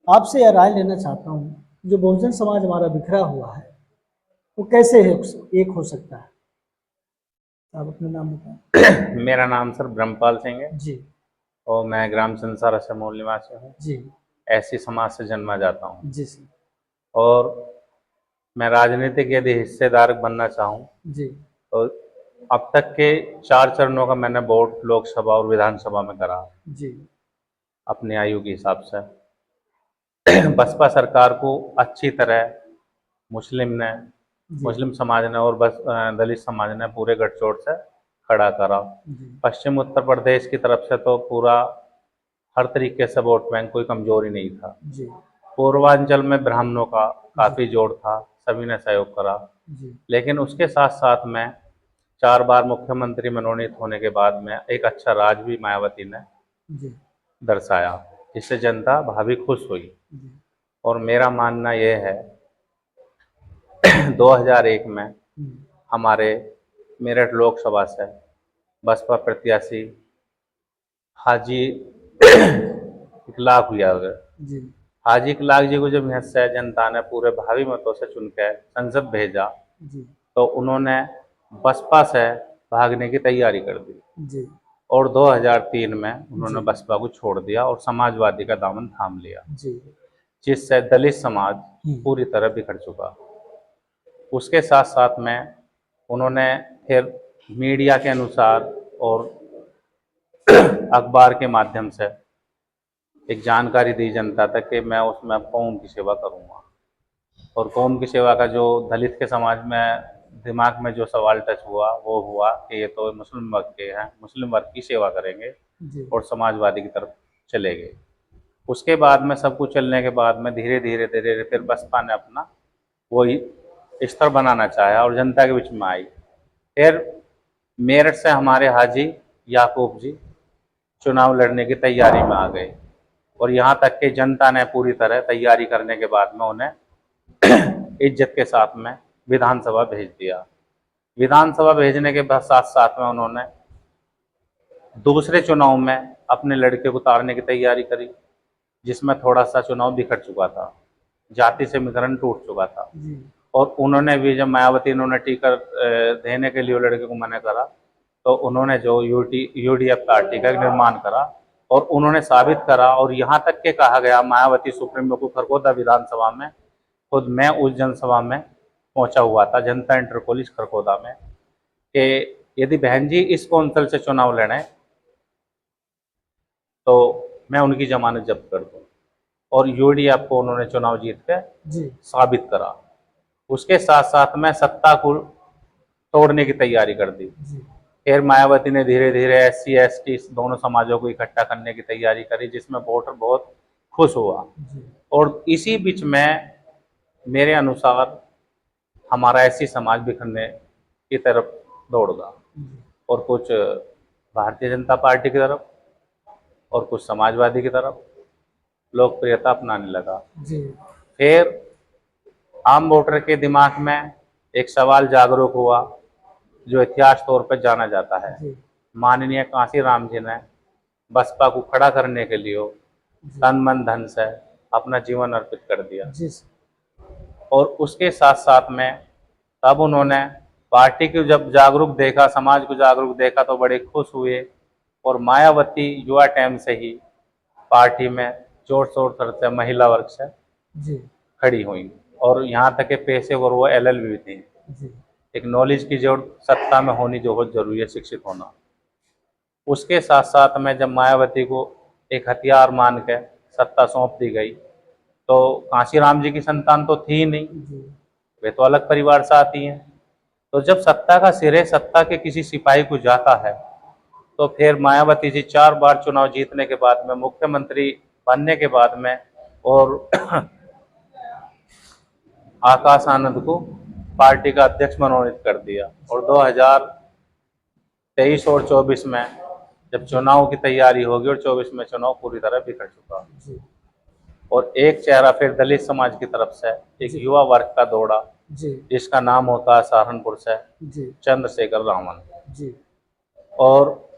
आपसे यह राय लेना चाहता हूँ, जो बहुजन समाज हमारा बिखरा हुआ है, वो कैसे एक हो सकता है? आप अपना नाम बताएं। मेरा नाम सर ब्रह्मपाल सिंह है जी। और मैं ग्राम संसार से मूल निवासी हूँ। जी। ऐसी समाज से जन्मा जाता हूँ जी सर। और मैं राजनीतिक यदि हिस्सेदार बनना चाहूँ जी। तो अब तक के 4 चरणों का मैंने वोट लोकसभा और विधानसभा में करा जी। अपनी आयु के हिसाब से। बसपा सरकार को अच्छी तरह मुस्लिम ने जी। मुस्लिम समाज ने और दलित समाज ने पूरे गठजोड़ से खड़ा करा। जी। पश्चिम उत्तर प्रदेश की तरफ से तो पूरा हर तरीके से वोट बैंक कोई कमजोर ही नहीं था। जी। पूर्वांचल में ब्राह्मणों का जी। काफ़ी जोड़ था, सभी ने सहयोग करा। जी। लेकिन उसके साथ साथ में 4 बार मुख्यमंत्री मनोनीत होने के बाद में एक अच्छा राज भी मायावती ने जी। दर्शाया, जिससे जनता भावी खुश हुई। जी। और मेरा मानना यह है 2001 में हम्म। हमारे मेरठ लोकसभा से बसपा प्रत्याशी हाजी इखलाक हुआ। जी। हाजी इखलाक जी को जब यहाँ से जनता ने पूरे भावी मतों से चुनकर संसद भेजा जी। तो उन्होंने बसपा से भागने की तैयारी कर दी जी। और 2003 में उन्होंने जी। बसपा को छोड़ दिया और समाजवादी का दामन थाम लिया, जी। जिससे दलित समाज हम्म। पूरी तरह बिखर चुका। उसके साथ साथ में उन्होंने फिर मीडिया के अनुसार और अखबार के माध्यम से एक जानकारी दी जनता तक कि मैं उसमें कौम की सेवा करूँगा। और कौम की सेवा का जो दलित के समाज में दिमाग में जो सवाल टच हुआ वो हुआ कि ये तो मुस्लिम वर्ग के हैं, मुस्लिम वर्ग की सेवा करेंगे जी। और समाजवादी की तरफ चले गए। उसके बाद में सब कुछ चलने के बाद में धीरे धीरे धीरे धीरे फिर बसपा ने अपना वही स्तर बनाना चाहा और जनता के बीच में आई। फिर मेरठ से हमारे हाजी याकूब जी चुनाव लड़ने की तैयारी में आ गए और यहाँ तक कि जनता ने पूरी तरह तैयारी करने के बाद में उन्हें इज्जत के साथ में विधानसभा भेज दिया। विधानसभा भेजने के बाद साथ साथ में उन्होंने दूसरे चुनाव में अपने लड़के को उतारने की तैयारी करी, जिसमें थोड़ा सा चुनाव बिखर चुका था, जाति समीकरण टूट चुका था। जी। और उन्होंने भी जब मायावती इन्होंने टिकट देने के लिए लड़के को मना करा तो उन्होंने जो यूडीएफ पार्टी का निर्माण करा और उन्होंने साबित करा। और यहाँ तक के कहा गया मायावती सुप्रीमो को खरगोदा विधानसभा में, खुद मैं उस जनसभा में पहुंचा हुआ था, जनता इंटर कॉलेज खरगोदा में, कि यदि बहन जी इस कौंसल से चुनाव लड़ें तो मैं उनकी जमानत जब्त कर दूँ। और यूडीएफ को उन्होंने चुनाव जीत के जी। साबित करा। उसके साथ साथ में सत्ता को तोड़ने की तैयारी कर दी। जी। फिर मायावती ने धीरे धीरे एससी एसटी दोनों समाजों को इकट्ठा करने की तैयारी करी, जिसमें वोटर बहुत खुश हुआ। जी। और इसी बीच में मेरे अनुसार हमारा एससी समाज बिखरने की तरफ दौड़ गया जी। और कुछ भारतीय जनता पार्टी की तरफ और कुछ समाजवादी की तरफ लोकप्रियता अपनाने लगा। जी। फिर आम वोटर के दिमाग में एक सवाल जागरूक हुआ जो इतिहास तौर पर जाना जाता है। जी। माननीय कांशीराम जी ने बसपा को खड़ा करने के लिए जी। तन मन धन से अपना जीवन अर्पित कर दिया। जी। और उसके साथ साथ में तब उन्होंने पार्टी को जब जागरूक देखा, समाज को जागरूक देखा तो बड़े खुश हुए और मायावती युवा टाइम से ही पार्टी में जोर शोर से महिला वर्ग से जी। खड़ी हुई। और यहाँ तक के पैसे और वो एलएलबी भी थी। जी। एक नॉलेज की जरूरत सत्ता में होनी जो बहुत जरूरी है, शिक्षित होना। उसके साथ साथ में जब मायावती को एक हथियार मान के सत्ता सौंप दी गई तो कांशीराम जी की संतान तो थी ही नहीं, जी। वे तो अलग परिवार से आती हैं। तो जब सत्ता का सिरे सत्ता के किसी सिपाही को जाता है तो फिर मायावती जी 4 बार चुनाव जीतने के बाद में, मुख्यमंत्री बनने के बाद में और आकाश आनंद को पार्टी का अध्यक्ष मनोनीत कर दिया। और 2023 और 24 में जब जी। चुनाव की तैयारी होगी और 24 में चुनाव पूरी तरह बिखर चुका जी। और एक चेहरा फिर दलित समाज की तरफ से एक जी। युवा वर्ग का दौड़ा, जी। जिसका नाम होता है सहारनपुर से जी। चंद्रशेखर रावण। जी। और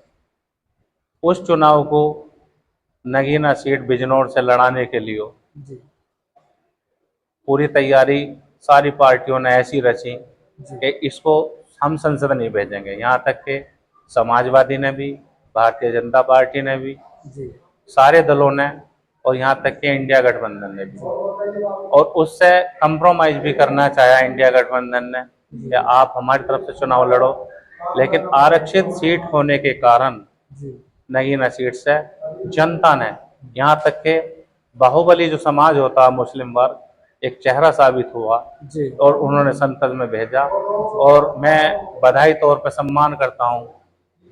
उस चुनाव को नगीना सीट बिजनौर से लड़ाने के लिए जी पूरी तैयारी सारी पार्टियों ने ऐसी रची जी कि इसको हम संसद नहीं भेजेंगे। यहाँ तक कि समाजवादी ने भी, भारतीय जनता पार्टी ने भी, जी सारे दलों ने, और यहाँ तक कि इंडिया गठबंधन ने भी, और उससे कंप्रोमाइज भी करना चाहा इंडिया गठबंधन ने कि आप हमारी तरफ से चुनाव लड़ो, लेकिन आरक्षित सीट होने के कारण जी नगीना सीट से जनता ने, यहाँ तक कि बाहुबली जो समाज होता है मुस्लिम वर्ग, एक चेहरा साबित हुआ जी और उन्होंने संसद में भेजा। और मैं बधाई तौर पर सम्मान करता हूँ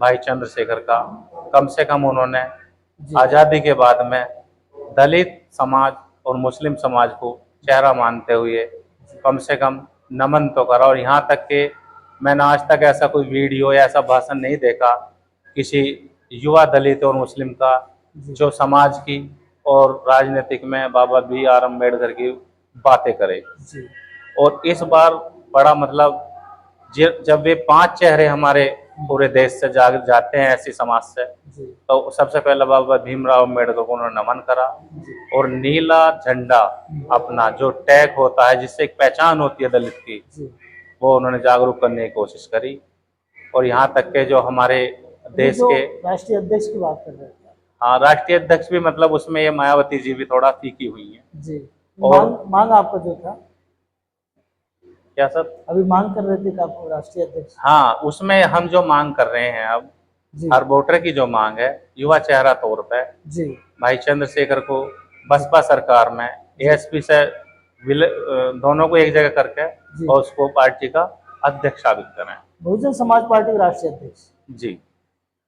भाई चंद्रशेखर का। कम से कम उन्होंने जी आज़ादी के बाद में दलित समाज और मुस्लिम समाज को चेहरा मानते हुए कम से कम नमन तो करा। और यहाँ तक कि मैंने आज तक ऐसा कोई वीडियो या ऐसा भाषण नहीं देखा किसी युवा दलित और मुस्लिम का जी जो समाज की और राजनीतिक में बाबा बी आर अम्बेडकर की बातें करे। जी और इस बार बड़ा मतलब जब वे 5 चेहरे हमारे पूरे देश से जाते हैं ऐसी समाज से, जी तो सबसे पहले बाबा भीमराव अम्बेडकर को उन्होंने नमन करा। जी और नीला झंडा अपना जो टैग होता है जिससे एक पहचान होती है दलित की, जी वो उन्होंने जागरूक करने की कोशिश करी। और यहाँ तक के जो हमारे अभी देश जो के, राष्ट्रीय अध्यक्ष की बात कर रहे थे हाँ, राष्ट्रीय अध्यक्ष भी मतलब उसमें ये मायावती जी भी थोड़ा फीकी हुई हैं। जी, और मांग आपका जो था क्या सर? अभी मांग कर रहे थे कि आप राष्ट्रीय अध्यक्ष। हाँ, उसमें हम जो मांग कर रहे हैं अब, जी हर वोटर की जो मांग है युवा चेहरा तौर पे जी भाई चंद्रशेखर को बसपा सरकार में एएसपी से दोनों को एक जगह करके जी और उसको पार्टी का अध्यक्ष साबित करें। बहुजन समाज पार्टी के राष्ट्रीय अध्यक्ष। जी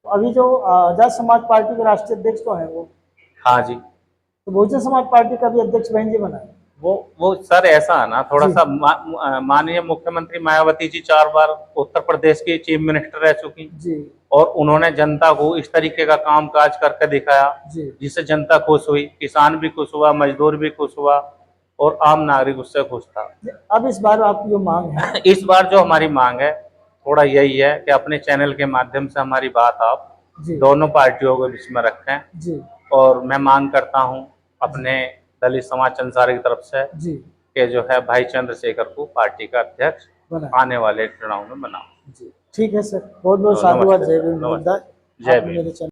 तो अभी जो आजाद समाज पार्टी के राष्ट्रीय अध्यक्ष तो हैं वो, हाँ जी। तो बहुजन समाज पार्टी का भी अध्यक्ष बहन जी बना है। वो सर ऐसा है ना, थोड़ा जी। सा माननीय मुख्यमंत्री मायावती जी 4 बार उत्तर प्रदेश की चीफ मिनिस्टर रह चुकी, जी और उन्होंने जनता को इस तरीके का काम काज करके दिखाया जी जिससे जनता खुश हुई, किसान भी खुश हुआ, मजदूर भी खुश हुआ, और आम नागरिक उससे खुश था। अब इस बार आपकी जो मांग है, इस बार जो हमारी मांग है थोड़ा यही है कि अपने चैनल के माध्यम से हमारी बात आप जी दोनों पार्टियों के बीच में रखें। जी और मैं मांग करता हूं अपने दलित समाज चंद्रसारे की तरफ से जी कि जो है भाई चंद्रशेखर को पार्टी का अध्यक्ष बना। आने वाले चुनाव में बनाओ। जी ठीक है सर, बहुत बहुत तो साधुवाद। नमस्ते जय सर, भीम। नमस्ते। जय आपने भीम। मेरे चैनल